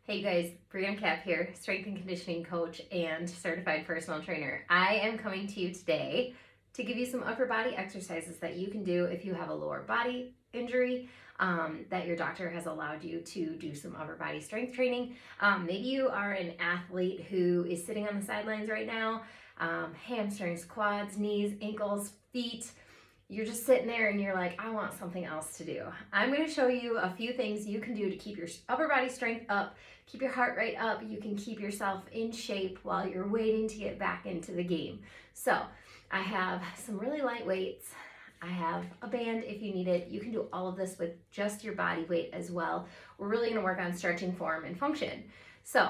Hey guys, Brianna Cap here, strength and conditioning coach and certified personal trainer. I am coming to you today to give you some upper body exercises that you can do if you have a lower body injury, that your doctor has allowed you to do some upper body strength training. Maybe you are an athlete who is sitting on the sidelines right now, hamstrings, quads, knees, ankles, feet. You're just sitting there and you're like, I want something else to do. I'm going to show you a few things you can do to keep your upper body strength up, keep your heart rate up. You can keep yourself in shape while you're waiting to get back into the game. So I have some really light weights. I have a band if you need it. You can do all of this with just your body weight as well. We're really going to work on stretching, form, and function. So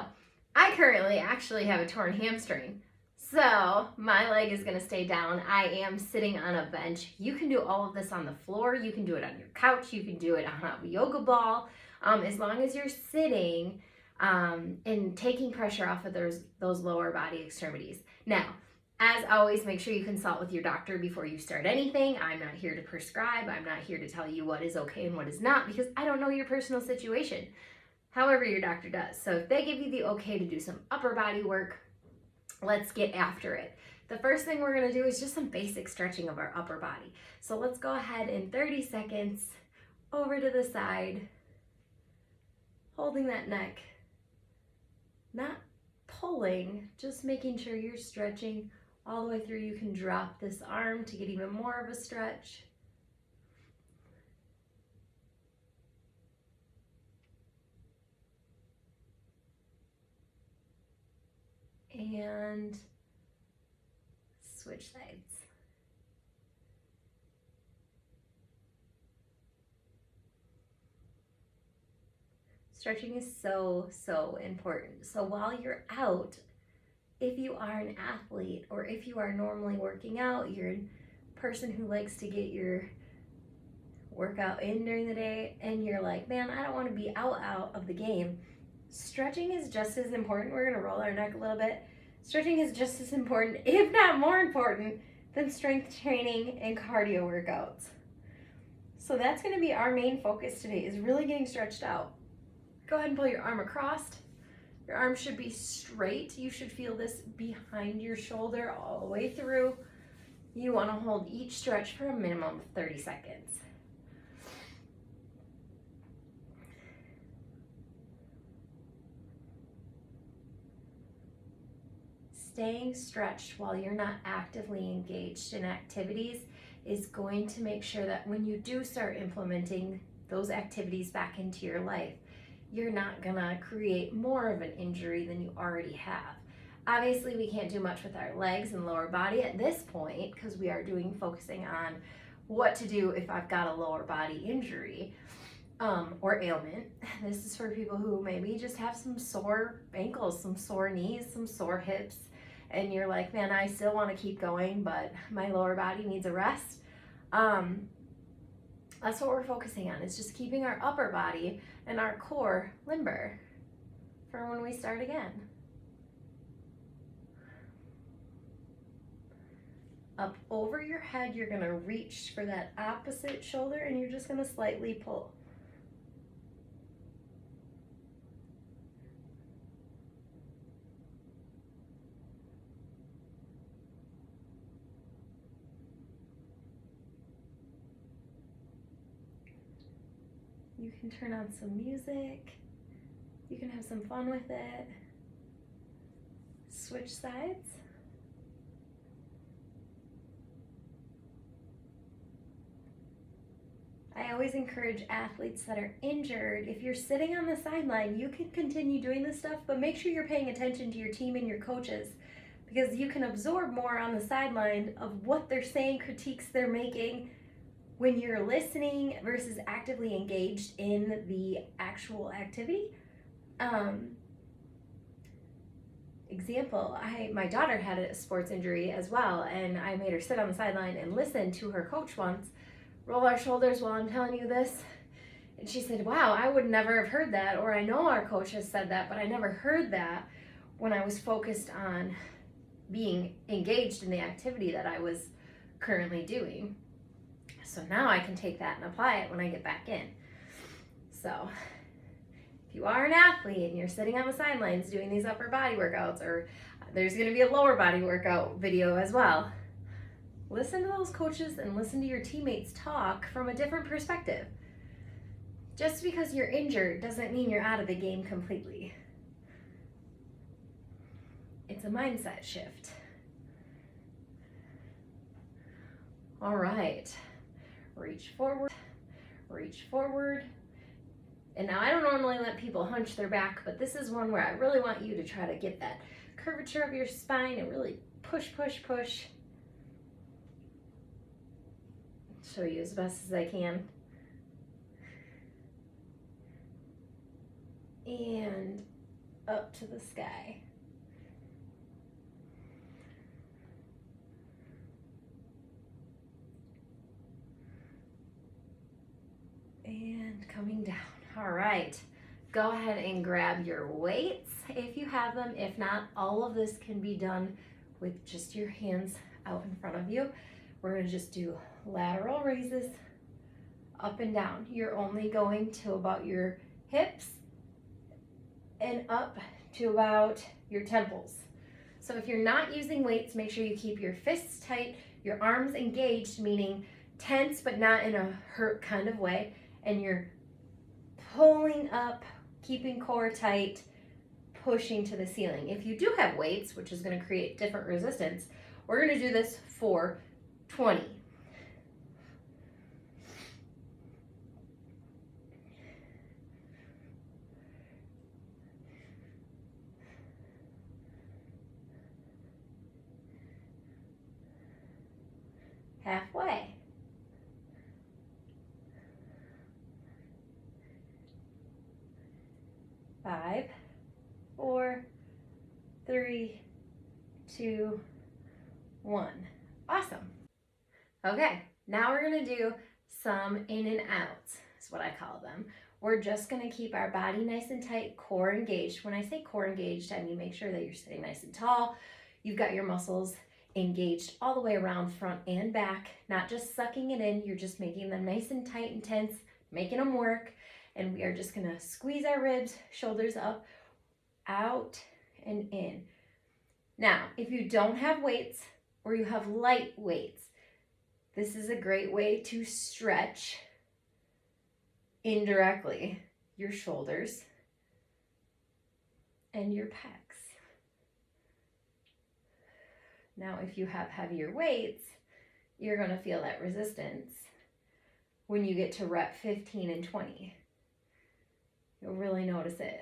I currently actually have a torn hamstring. So my leg is gonna stay down. I am sitting on a bench. You can do all of this on the floor. You can do it on your couch. You can do it on a yoga ball. As long as you're sitting and taking pressure off of those lower body extremities. Now, as always, make sure you consult with your doctor before you start anything. I'm not here to prescribe. I'm not here to tell you what is okay and what is not because I don't know your personal situation. However, your doctor does. So if they give you the okay to do some upper body work, let's get after it. The first thing we're gonna do is just some basic stretching of our upper body. So let's go ahead in 30 seconds, over to the side, holding that neck, not pulling, just making sure you're stretching all the way through. You can drop this arm to get even more of a stretch. And switch sides. Stretching is so important. So while you're out, if you are an athlete or if you are normally working out, you're a person who likes to get your workout in during the day and you're like, man, I don't want to be out of the game. Stretching is just as important. We're gonna roll our neck a little bit. Stretching is just as important, if not more important, than strength training and cardio workouts. So that's gonna be our main focus today, is really getting stretched out. Go ahead and pull your arm across. Your arm should be straight. You should feel this behind your shoulder all the way through. You wanna hold each stretch for a minimum of 30 seconds. Staying stretched while you're not actively engaged in activities is going to make sure that when you do start implementing those activities back into your life, you're not gonna create more of an injury than you already have. Obviously, we can't do much with our legs and lower body at this point because we are focusing on what to do if I've got a lower body injury or ailment. This is for people who maybe just have some sore ankles, some sore knees, some sore hips, and you're like, man, I still want to keep going, but my lower body needs a rest. That's what we're focusing on. It's just keeping our upper body and our core limber for when we start again. Up over your head, you're gonna reach for that opposite shoulder and you're just gonna slightly pull. You can turn on some music. You can have some fun with it. Switch sides. I always encourage athletes that are injured, if you're sitting on the sideline, you can continue doing this stuff, but make sure you're paying attention to your team and your coaches because you can absorb more on the sideline of what they're saying, critiques they're making, when you're listening versus actively engaged in the actual activity. Example, my daughter had a sports injury as well, and I made her sit on the sideline and listen to her coach once roll our shoulders while I'm telling you this. And she said, wow, I would never have heard that, or I know our coach has said that, but I never heard that when I was focused on being engaged in the activity that I was currently doing. So now I can take that and apply it when I get back in. So If you are an athlete and you're sitting on the sidelines doing these upper body workouts, or there's going to be a lower body workout video as well, listen to those coaches and listen to your teammates talk from a different perspective. Just because you're injured doesn't mean you're out of the game completely. It's a mindset shift. All right, reach forward, reach forward. And now I don't normally let people hunch their back, but this is one where I really want you to try to get that curvature of your spine and really push, push, push. Show you as best as I can. And up to the sky. And coming down. All right, go ahead and grab your weights if you have them. If not, all of this can be done with just your hands out in front of you. We're gonna just do lateral raises up and down. You're only going to about your hips and up to about your temples. So if you're not using weights, make sure you keep your fists tight, your arms engaged, meaning tense but not in a hurt kind of way, and you're pulling up, keeping core tight, pushing to the ceiling. If you do have weights, which is going to create different resistance, we're going to do this for 20. Halfway. 5, 4, 3, 2, 1. Awesome. Okay, now we're gonna do some in and outs, is what I call them. We're just gonna keep our body nice and tight, core engaged. When I say core engaged, I mean make sure that you're sitting nice and tall. You've got your muscles engaged all the way around, front and back, not just sucking it in. You're just making them nice and tight and tense, making them work. And we are just gonna squeeze our ribs, shoulders up, out and in. Now, if you don't have weights or you have light weights, this is a great way to stretch indirectly your shoulders and your pecs. Now, if you have heavier weights, you're gonna feel that resistance when you get to rep 15 and 20. You'll really notice it.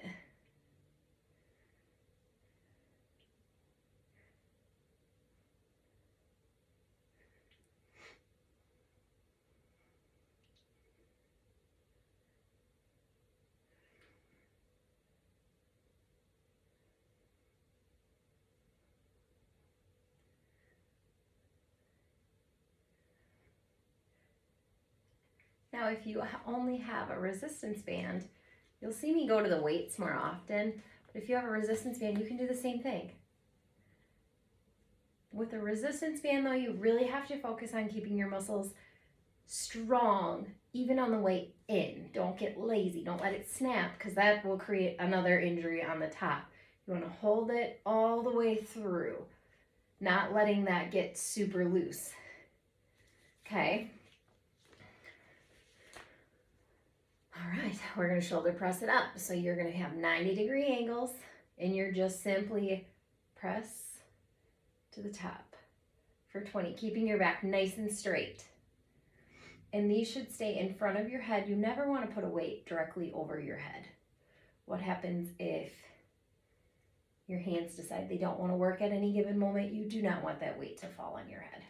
Now, if you only have a resistance band, you'll see me go to the weights more often, but if you have a resistance band, you can do the same thing. With a resistance band though, you really have to focus on keeping your muscles strong, even on the way in. Don't get lazy, don't let it snap, because that will create another injury on the top. You wanna hold it all the way through, not letting that get super loose. Okay. All right, we're gonna shoulder press it up. So you're gonna have 90-degree angles and you're just simply press to the top for 20, keeping your back nice and straight. And these should stay in front of your head. You never wanna put a weight directly over your head. What happens if your hands decide they don't wanna work at any given moment? You do not want that weight to fall on your head.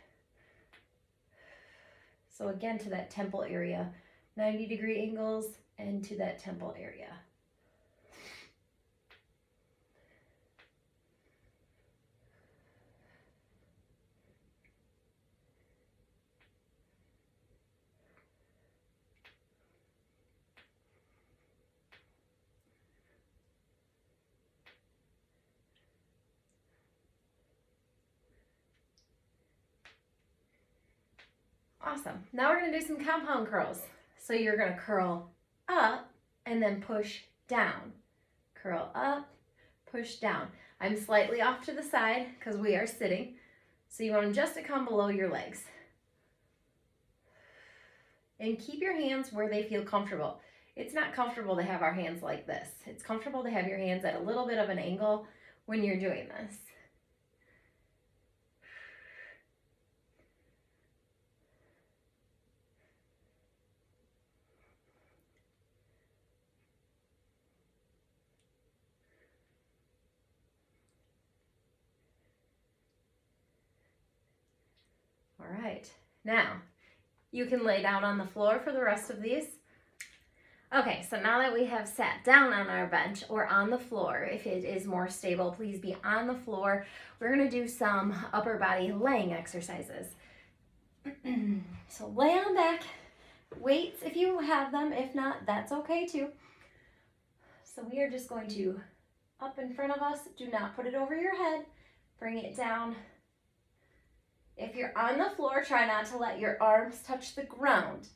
So again, to that temple area, 90-degree angles and to that temple area. Awesome. Now we're going to do some compound curls. So you're going to curl up and then push down, curl up, push down. I'm slightly off to the side because we are sitting. So you want them just to come below your legs. And keep your hands where they feel comfortable. It's not comfortable to have our hands like this. It's comfortable to have your hands at a little bit of an angle when you're doing this. All right, now you can lay down on the floor for the rest of these. Okay, so now that we have sat down on our bench or on the floor, if it is more stable, please be on the floor. We're gonna do some upper body laying exercises. So lay on back, weights if you have them, if not, that's okay too. So we are just going to up in front of us, do not put it over your head, bring it down. If you're on the floor, try not to let your arms touch the ground.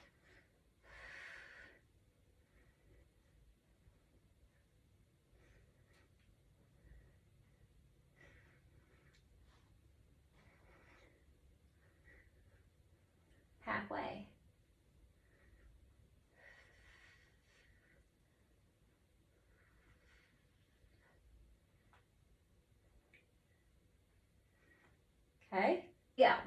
Halfway. Okay, yeah.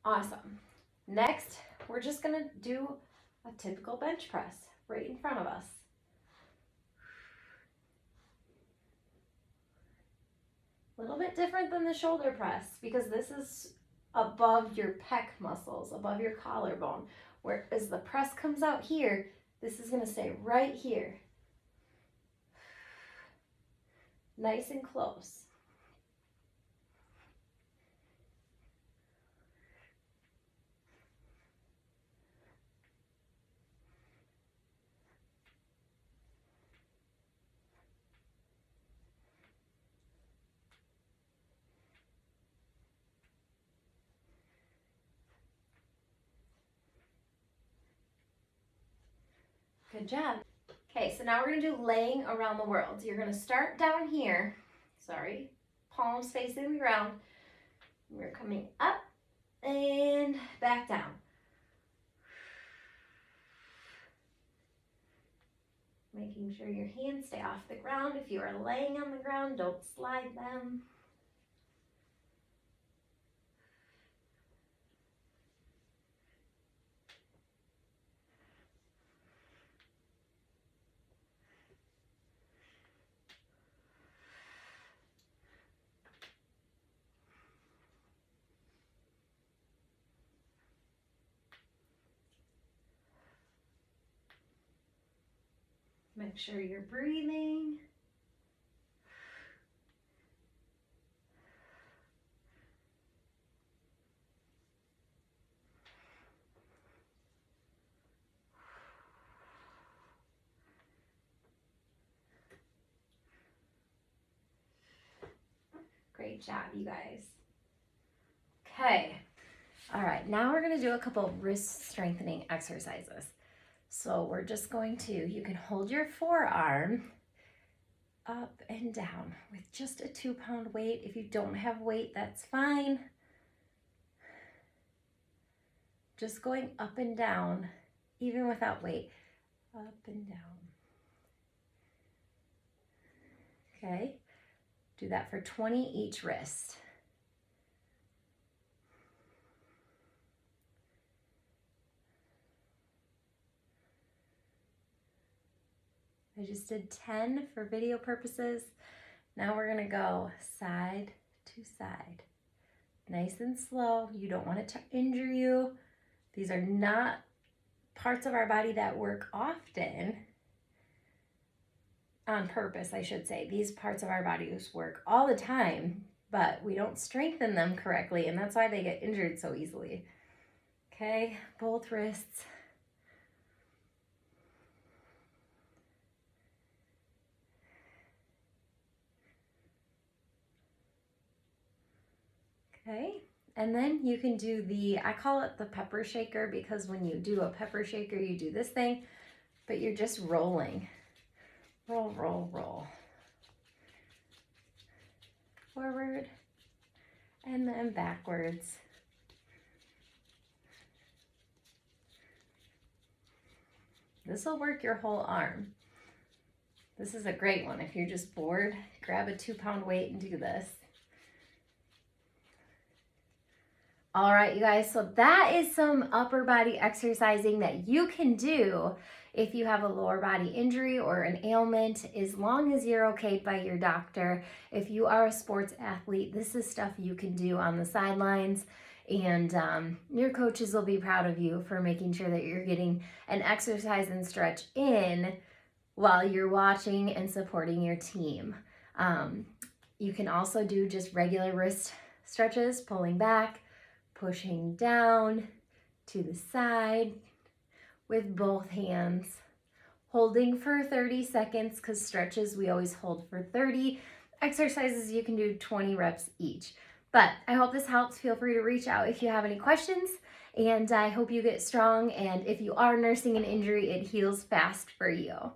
Awesome. Next, we're just gonna do a typical bench press right in front of us. A little bit different than the shoulder press because this is above your pec muscles, above your collarbone. Whereas the press comes out here, this is gonna stay right here. Nice and close. Good job. Okay, so now we're gonna do laying around the world. You're gonna start down here, palms facing the ground. We're coming up and back down. Making sure your hands stay off the ground. If you are laying on the ground, don't slide them. Make sure you're breathing. Great job, you guys. Okay. All right, now we're gonna do a couple of wrist strengthening exercises. So we're just going to, you can hold your forearm up and down with just a 2-pound weight. If you don't have weight, that's fine. Just going up and down, even without weight, up and down. Okay, do that for 20 each wrist. I just did 10 for video purposes. Now we're gonna go side to side. Nice and slow. You don't want it to injure you. These are not parts of our body that work often. on purpose, I should say. These parts of our bodies work all the time, but we don't strengthen them correctly, and that's why they get injured so easily. Okay, both wrists. Okay, and then you can do I call it the pepper shaker, because when you do a pepper shaker, you do this thing, but you're just rolling. Roll, roll, roll. Forward, and then backwards. This will work your whole arm. This is a great one. If you're just bored, grab a 2-pound weight and do this. All right, you guys, so that is some upper body exercising that you can do if you have a lower body injury or an ailment, as long as you're okayed by your doctor. If you are a sports athlete, this is stuff you can do on the sidelines, and your coaches will be proud of you for making sure that you're getting an exercise and stretch in while you're watching and supporting your team. You can also do just regular wrist stretches, pulling back, pushing down to the side with both hands, holding for 30 seconds, because stretches we always hold for 30. Exercises you can do 20 reps each. But I hope this helps. Feel free to reach out if you have any questions, and I hope you get strong, and if you are nursing an injury, it heals fast for you.